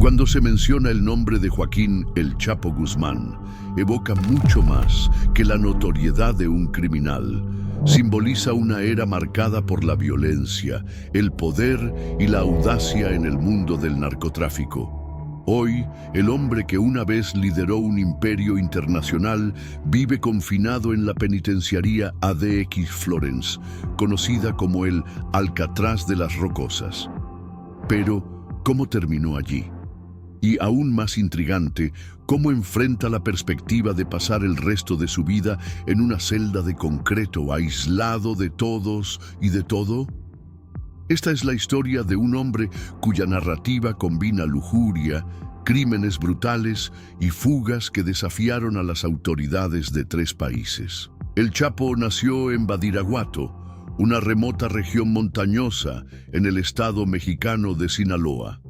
Cuando se menciona el nombre de Joaquín El Chapo Guzmán, evoca mucho más que la notoriedad de un criminal. Simboliza una era marcada por la violencia, el poder y la audacia en el mundo del narcotráfico. Hoy, el hombre que una vez lideró un imperio internacional vive confinado en la penitenciaría ADX Florence, conocida como el Alcatraz de las Rocosas. Pero, ¿cómo terminó allí? Y aún más intrigante, ¿cómo enfrenta la perspectiva de pasar el resto de su vida en una celda de concreto, aislado de todos y de todo? Esta es la historia de un hombre cuya narrativa combina lujuria, crímenes brutales y fugas que desafiaron a las autoridades de 3 países. El Chapo nació en Badiraguato, una remota región montañosa en el estado mexicano de Sinaloa.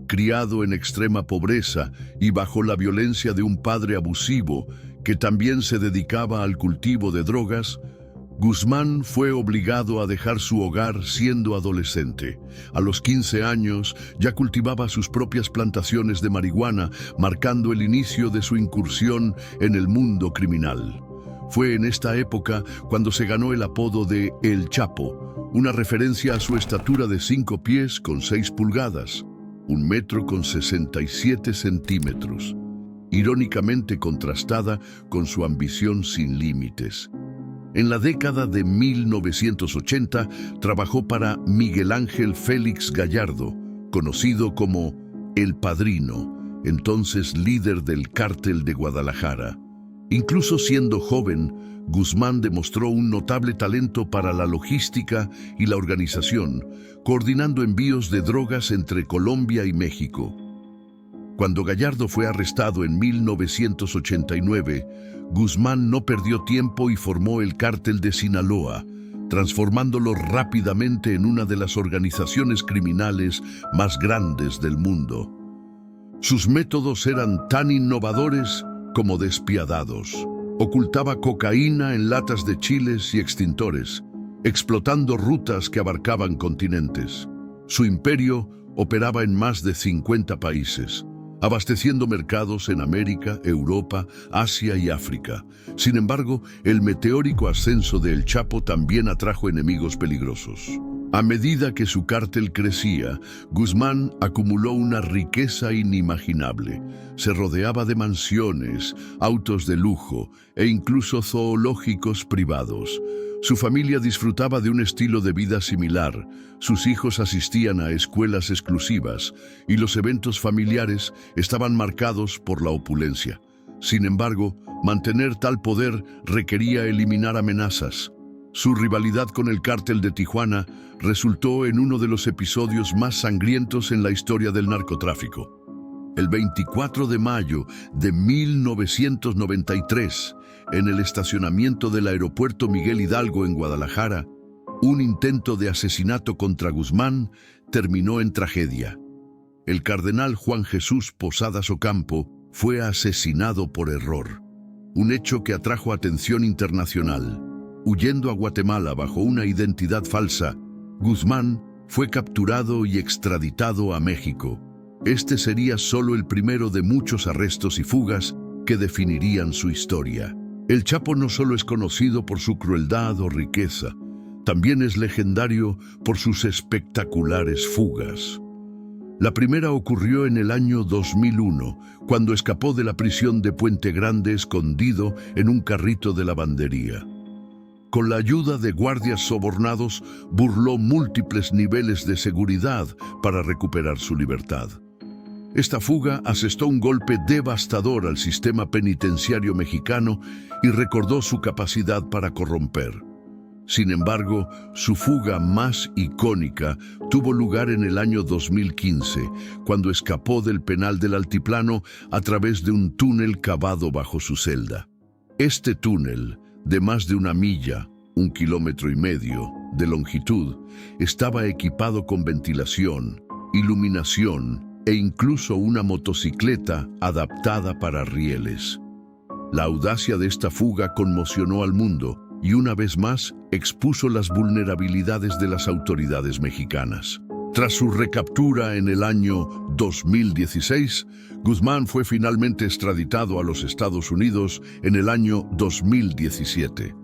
Criado en extrema pobreza y bajo la violencia de un padre abusivo que también se dedicaba al cultivo de drogas, Guzmán fue obligado a dejar su hogar siendo adolescente. A los 15 años ya cultivaba sus propias plantaciones de marihuana, marcando el inicio de su incursión en el mundo criminal. Fue en esta época cuando se ganó el apodo de El Chapo, una referencia a su estatura de 5 pies con 6 pulgadas, 1 metro con 67 centímetros, irónicamente contrastada con su ambición sin límites. En la década de 1980 trabajó para Miguel Ángel Félix Gallardo, conocido como El Padrino, entonces líder del Cártel de Guadalajara. Incluso siendo joven, Guzmán demostró un notable talento para la logística y la organización, coordinando envíos de drogas entre Colombia y México. Cuando Gallardo fue arrestado en 1989, Guzmán no perdió tiempo y formó el Cártel de Sinaloa, transformándolo rápidamente en una de las organizaciones criminales más grandes del mundo. Sus métodos eran tan innovadores como despiadados. Ocultaba cocaína en latas de chiles y extintores, explotando rutas que abarcaban continentes. Su imperio operaba en más de 50 países, abasteciendo mercados en América, Europa, Asia y África. Sin embargo, el meteórico ascenso de El Chapo también atrajo enemigos peligrosos. A medida que su cártel crecía, Guzmán acumuló una riqueza inimaginable. Se rodeaba de mansiones, autos de lujo e incluso zoológicos privados. Su familia disfrutaba de un estilo de vida similar, sus hijos asistían a escuelas exclusivas y los eventos familiares estaban marcados por la opulencia. Sin embargo, mantener tal poder requería eliminar amenazas. Su rivalidad con el Cártel de Tijuana resultó en uno de los episodios más sangrientos en la historia del narcotráfico. El 24 de mayo de 1993, en el estacionamiento del aeropuerto Miguel Hidalgo en Guadalajara, un intento de asesinato contra Guzmán terminó en tragedia. El cardenal Juan Jesús Posadas Ocampo fue asesinado por error, un hecho que atrajo atención internacional. Huyendo a Guatemala bajo una identidad falsa, Guzmán fue capturado y extraditado a México. Este sería solo el primero de muchos arrestos y fugas que definirían su historia. El Chapo no solo es conocido por su crueldad o riqueza, también es legendario por sus espectaculares fugas. La primera ocurrió en el año 2001, cuando escapó de la prisión de Puente Grande escondido en un carrito de lavandería. Con la ayuda de guardias sobornados, burló múltiples niveles de seguridad para recuperar su libertad. Esta fuga asestó un golpe devastador al sistema penitenciario mexicano y recordó su capacidad para corromper. Sin embargo, su fuga más icónica tuvo lugar en el año 2015, cuando escapó del penal del Altiplano a través de un túnel cavado bajo su celda. Este túnel, de más de 1 milla, 1,5 kilómetros de longitud, estaba equipado con ventilación, iluminación e incluso una motocicleta adaptada para rieles. La audacia de esta fuga conmocionó al mundo y una vez más expuso las vulnerabilidades de las autoridades mexicanas. Tras su recaptura en el año 2016, Guzmán fue finalmente extraditado a los Estados Unidos en el año 2017.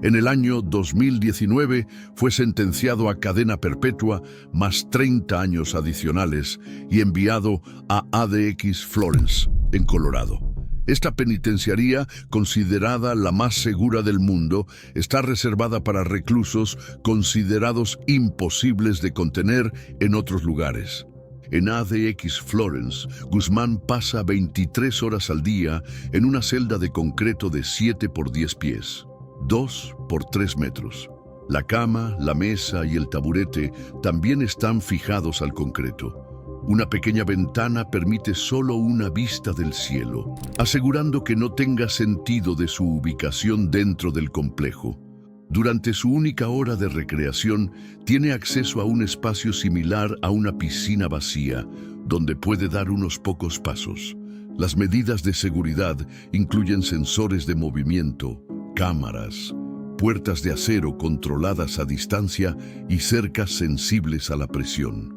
En el año 2019 fue sentenciado a cadena perpetua más 30 años adicionales y enviado a ADX Florence, en Colorado. Esta penitenciaría, considerada la más segura del mundo, está reservada para reclusos considerados imposibles de contener en otros lugares. En ADX Florence, Guzmán pasa 23 horas al día en una celda de concreto de 7 por 10 pies, 2 por 3 metros. La cama, la mesa y el taburete también están fijados al concreto. Una pequeña ventana permite solo una vista del cielo, asegurando que no tenga sentido de su ubicación dentro del complejo. Durante su única hora de recreación, tiene acceso a un espacio similar a una piscina vacía, donde puede dar unos pocos pasos. Las medidas de seguridad incluyen sensores de movimiento, cámaras, puertas de acero controladas a distancia y cercas sensibles a la presión.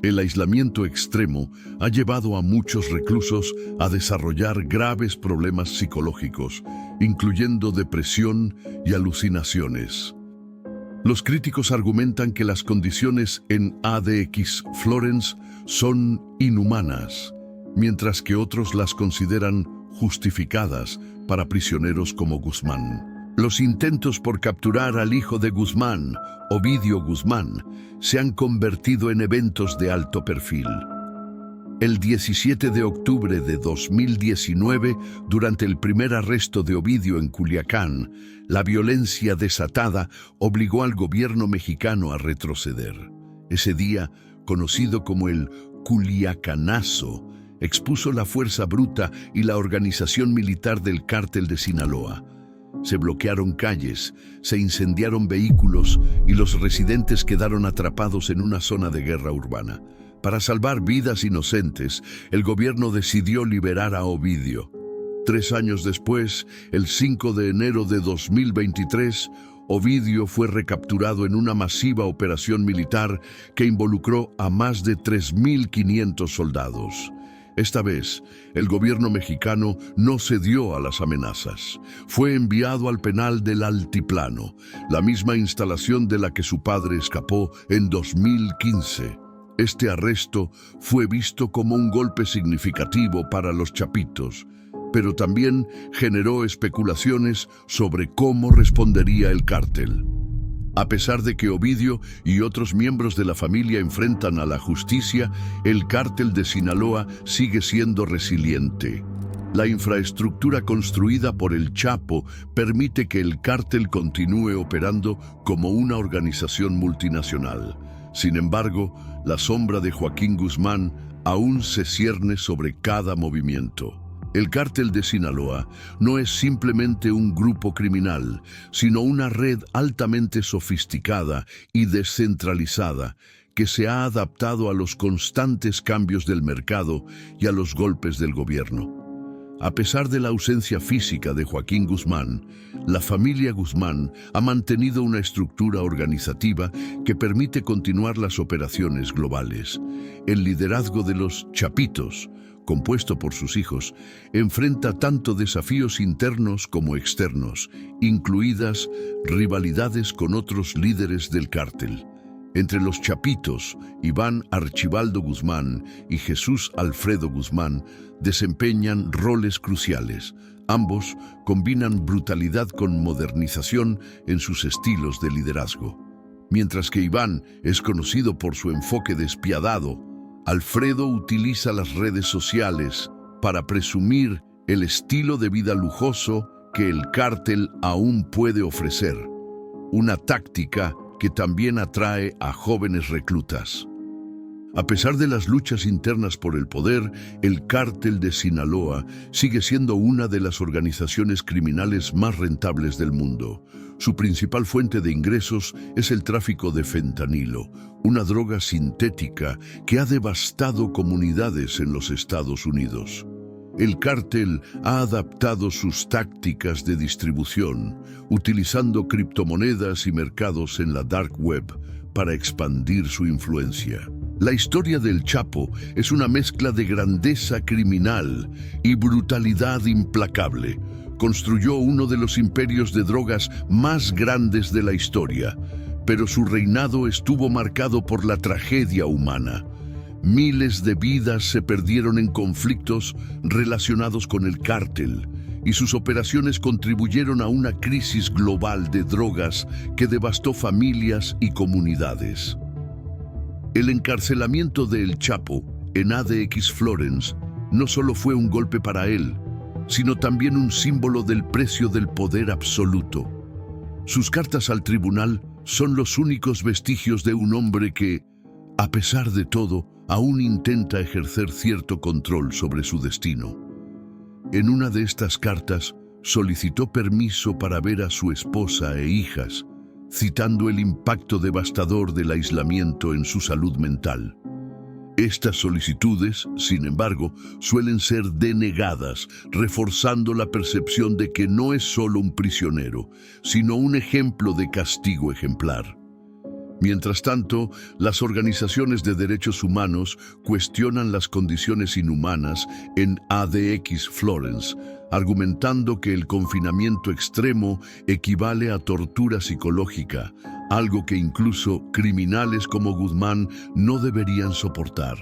El aislamiento extremo ha llevado a muchos reclusos a desarrollar graves problemas psicológicos, incluyendo depresión y alucinaciones. Los críticos argumentan que las condiciones en ADX Florence son inhumanas, mientras que otros las consideran justificadas para prisioneros como Guzmán. Los intentos por capturar al hijo de Guzmán, Ovidio Guzmán, se han convertido en eventos de alto perfil. El 17 de octubre de 2019, durante el primer arresto de Ovidio en Culiacán, la violencia desatada obligó al gobierno mexicano a retroceder. Ese día, conocido como el Culiacanazo, expuso la fuerza bruta y la organización militar del Cártel de Sinaloa. Se bloquearon calles, se incendiaron vehículos y los residentes quedaron atrapados en una zona de guerra urbana. Para salvar vidas inocentes, el gobierno decidió liberar a Ovidio. 3 años después, el 5 de enero de 2023, Ovidio fue recapturado en una masiva operación militar que involucró a más de 3.500 soldados. Esta vez, el gobierno mexicano no cedió a las amenazas. Fue enviado al penal del Altiplano, la misma instalación de la que su padre escapó en 2015. Este arresto fue visto como un golpe significativo para los chapitos, pero también generó especulaciones sobre cómo respondería el cártel. A pesar de que Ovidio y otros miembros de la familia enfrentan a la justicia, el Cártel de Sinaloa sigue siendo resiliente. La infraestructura construida por el Chapo permite que el cártel continúe operando como una organización multinacional. Sin embargo, la sombra de Joaquín Guzmán aún se cierne sobre cada movimiento. El Cártel de Sinaloa no es simplemente un grupo criminal, sino una red altamente sofisticada y descentralizada que se ha adaptado a los constantes cambios del mercado y a los golpes del gobierno. A pesar de la ausencia física de Joaquín Guzmán, la familia Guzmán ha mantenido una estructura organizativa que permite continuar las operaciones globales. El liderazgo de los Chapitos, compuesto por sus hijos, enfrenta tanto desafíos internos como externos, incluidas rivalidades con otros líderes del cártel. Entre los Chapitos, Iván Archibaldo Guzmán y Jesús Alfredo Guzmán desempeñan roles cruciales. Ambos combinan brutalidad con modernización en sus estilos de liderazgo. Mientras que Iván es conocido por su enfoque despiadado, Alfredo utiliza las redes sociales para presumir el estilo de vida lujoso que el cártel aún puede ofrecer, una táctica que también atrae a jóvenes reclutas. A pesar de las luchas internas por el poder, el Cártel de Sinaloa sigue siendo una de las organizaciones criminales más rentables del mundo. Su principal fuente de ingresos es el tráfico de fentanilo, una droga sintética que ha devastado comunidades en los Estados Unidos. El cártel ha adaptado sus tácticas de distribución, utilizando criptomonedas y mercados en la dark web para expandir su influencia. La historia del Chapo es una mezcla de grandeza criminal y brutalidad implacable. Construyó uno de los imperios de drogas más grandes de la historia, pero su reinado estuvo marcado por la tragedia humana. Miles de vidas se perdieron en conflictos relacionados con el cártel, y sus operaciones contribuyeron a una crisis global de drogas que devastó familias y comunidades. El encarcelamiento de El Chapo en ADX Florence no solo fue un golpe para él, sino también un símbolo del precio del poder absoluto. Sus cartas al tribunal son los únicos vestigios de un hombre que, a pesar de todo, aún intenta ejercer cierto control sobre su destino. En una de estas cartas solicitó permiso para ver a su esposa e hijas, citando el impacto devastador del aislamiento en su salud mental. Estas solicitudes, sin embargo, suelen ser denegadas, reforzando la percepción de que no es solo un prisionero, sino un ejemplo de castigo ejemplar. Mientras tanto, las organizaciones de derechos humanos cuestionan las condiciones inhumanas en ADX Florence, argumentando que el confinamiento extremo equivale a tortura psicológica, algo que incluso criminales como Guzmán no deberían soportar.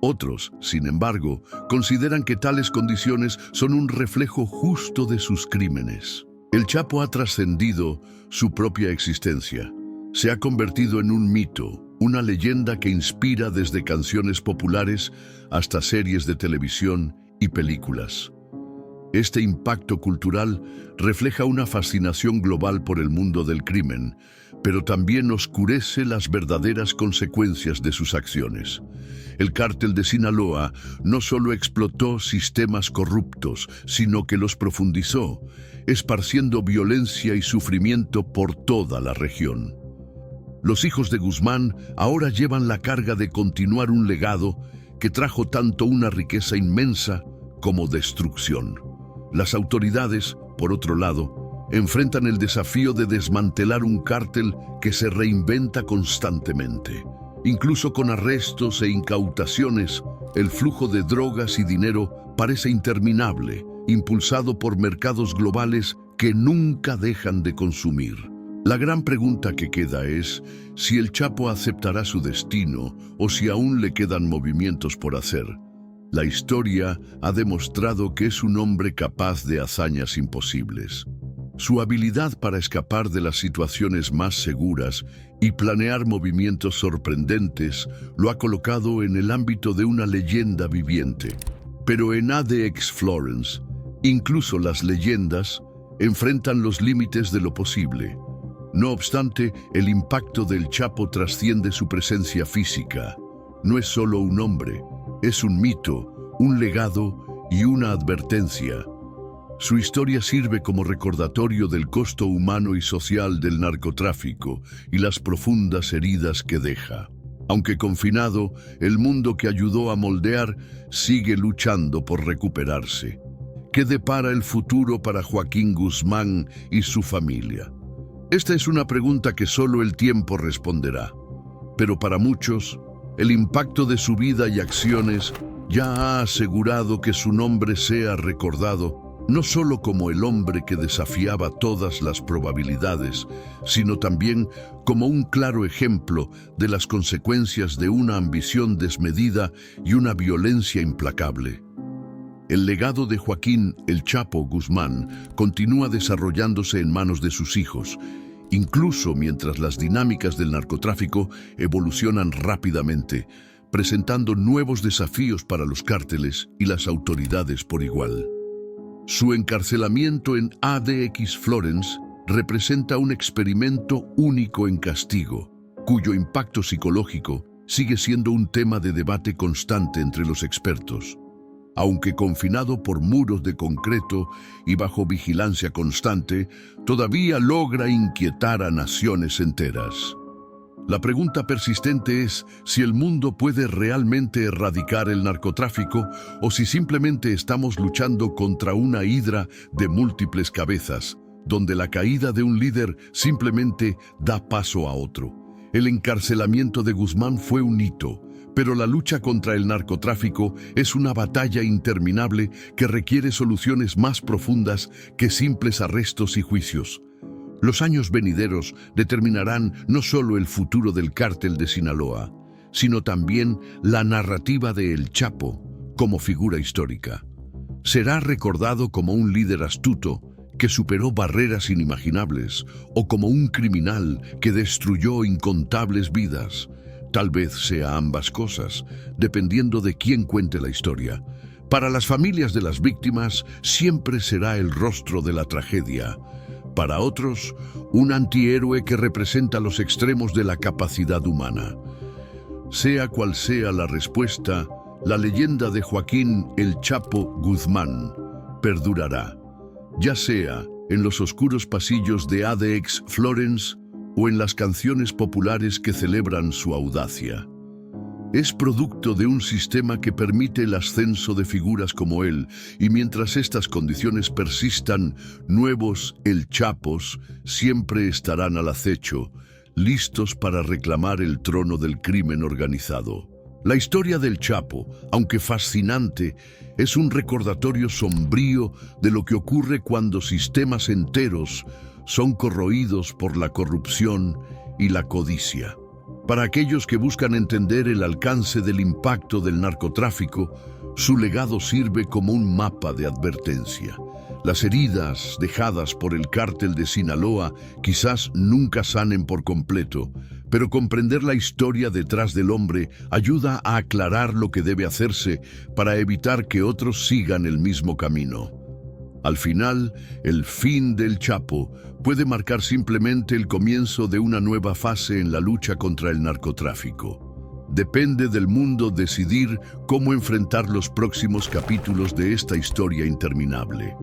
Otros, sin embargo, consideran que tales condiciones son un reflejo justo de sus crímenes. El Chapo ha trascendido su propia existencia. Se ha convertido en un mito, una leyenda que inspira desde canciones populares hasta series de televisión y películas. Este impacto cultural refleja una fascinación global por el mundo del crimen, pero también oscurece las verdaderas consecuencias de sus acciones. El cártel de Sinaloa no solo explotó sistemas corruptos, sino que los profundizó, esparciendo violencia y sufrimiento por toda la región. Los hijos de Guzmán ahora llevan la carga de continuar un legado que trajo tanto una riqueza inmensa como destrucción. Las autoridades, por otro lado, enfrentan el desafío de desmantelar un cártel que se reinventa constantemente. Incluso con arrestos e incautaciones, el flujo de drogas y dinero parece interminable, impulsado por mercados globales que nunca dejan de consumir. La gran pregunta que queda es si el Chapo aceptará su destino o si aún le quedan movimientos por hacer. La historia ha demostrado que es un hombre capaz de hazañas imposibles. Su habilidad para escapar de las situaciones más seguras y planear movimientos sorprendentes lo ha colocado en el ámbito de una leyenda viviente. Pero en ADX Florence, incluso las leyendas enfrentan los límites de lo posible. No obstante, el impacto del Chapo trasciende su presencia física. No es solo un hombre, es un mito, un legado y una advertencia. Su historia sirve como recordatorio del costo humano y social del narcotráfico y las profundas heridas que deja. Aunque confinado, el mundo que ayudó a moldear sigue luchando por recuperarse. ¿Qué depara el futuro para Joaquín Guzmán y su familia? Esta es una pregunta que solo el tiempo responderá. Pero para muchos, el impacto de su vida y acciones ya ha asegurado que su nombre sea recordado no solo como el hombre que desafiaba todas las probabilidades, sino también como un claro ejemplo de las consecuencias de una ambición desmedida y una violencia implacable. El legado de Joaquín "El Chapo" Guzmán continúa desarrollándose en manos de sus hijos, incluso mientras las dinámicas del narcotráfico evolucionan rápidamente, presentando nuevos desafíos para los cárteles y las autoridades por igual. Su encarcelamiento en ADX Florence representa un experimento único en castigo, cuyo impacto psicológico sigue siendo un tema de debate constante entre los expertos. Aunque confinado por muros de concreto y bajo vigilancia constante, todavía logra inquietar a naciones enteras. La pregunta persistente es si el mundo puede realmente erradicar el narcotráfico o si simplemente estamos luchando contra una hidra de múltiples cabezas, donde la caída de un líder simplemente da paso a otro. El encarcelamiento de Guzmán fue un hito, pero la lucha contra el narcotráfico es una batalla interminable que requiere soluciones más profundas que simples arrestos y juicios. Los años venideros determinarán no solo el futuro del cártel de Sinaloa, sino también la narrativa de El Chapo como figura histórica. Será recordado como un líder astuto que superó barreras inimaginables o como un criminal que destruyó incontables vidas. Tal vez sea ambas cosas, dependiendo de quién cuente la historia. Para las familias de las víctimas siempre será el rostro de la tragedia. Para otros, un antihéroe que representa los extremos de la capacidad humana. Sea cual sea la respuesta, la leyenda de Joaquín El Chapo Guzmán perdurará, ya sea en los oscuros pasillos de ADX Florence o en las canciones populares que celebran su audacia. Es producto de un sistema que permite el ascenso de figuras como él, y mientras estas condiciones persistan, nuevos El Chapos siempre estarán al acecho, listos para reclamar el trono del crimen organizado. La historia del Chapo, aunque fascinante, es un recordatorio sombrío de lo que ocurre cuando sistemas enteros son corroídos por la corrupción y la codicia. Para aquellos que buscan entender el alcance del impacto del narcotráfico, su legado sirve como un mapa de advertencia. Las heridas dejadas por el cártel de Sinaloa quizás nunca sanen por completo, pero comprender la historia detrás del hombre ayuda a aclarar lo que debe hacerse para evitar que otros sigan el mismo camino. Al final, el fin del Chapo puede marcar simplemente el comienzo de una nueva fase en la lucha contra el narcotráfico. Depende del mundo decidir cómo enfrentar los próximos capítulos de esta historia interminable.